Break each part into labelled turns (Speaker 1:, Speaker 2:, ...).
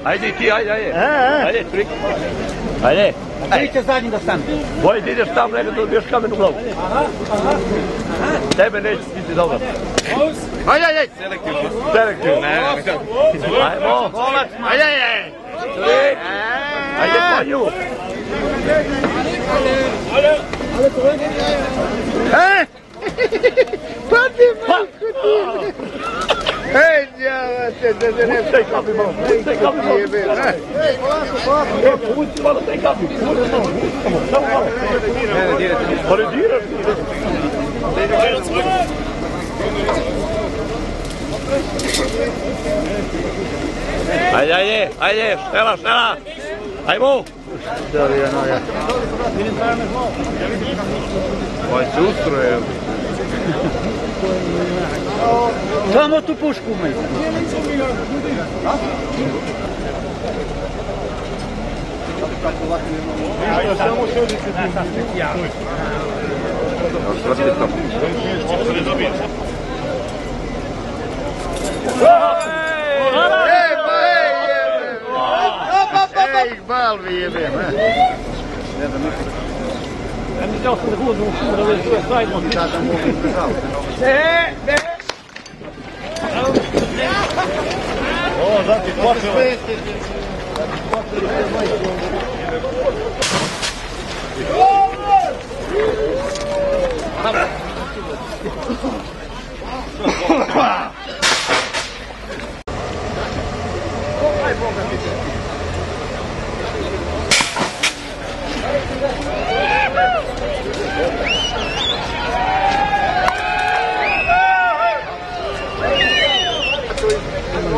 Speaker 1: Ajde ti, ajde. Ajde, trik. Ajde.
Speaker 2: Ti će zadnji da stane.
Speaker 1: Boj da ideš tam, nego da dobiješ kamen u glavu. Tebe neće biti dobro. Ajde. Selektivno. Ajmo. Ajde. Trik. Ajde po nju.
Speaker 3: Pati majko ti! Ej, djavate, da se ne...
Speaker 1: Pusti kapi malo, pusti kapi malo. Pusti malo taj kapi, pusti samo malo. Pa ne diraš. Ajde, štela. Ajmo.
Speaker 3: Ovaj se ustroje.
Speaker 2: Samo tu pušku umej.
Speaker 3: Samo šedite Ej, bal vi jebem.
Speaker 1: En die zelfs van de goede doen, dat is de wedstrijd nog niet. Nee.
Speaker 3: O, dat je počeo.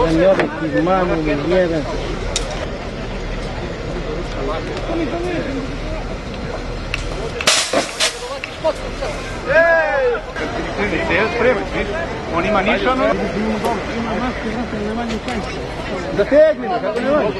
Speaker 2: Zanjorek, mamu, jedan.
Speaker 3: On ima nišano.
Speaker 2: Zategni me, kako ne vodi.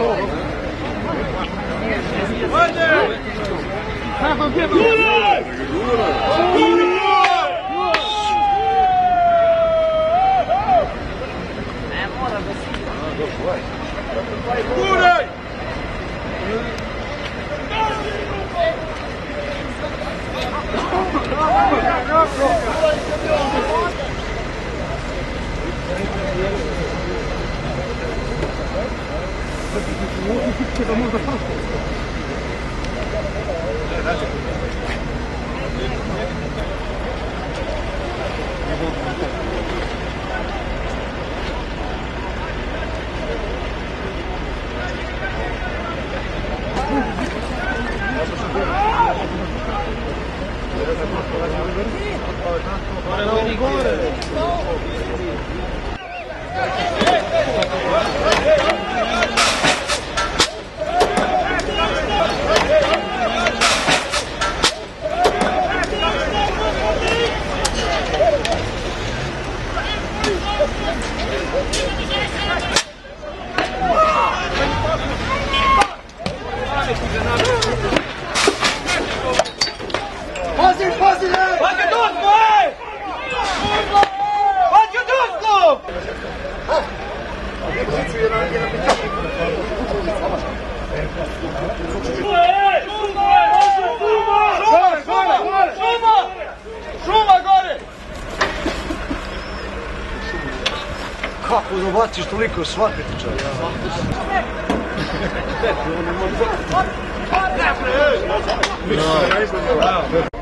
Speaker 3: Guraj!
Speaker 2: Kako da baciš toliko svake čovjek?
Speaker 3: No.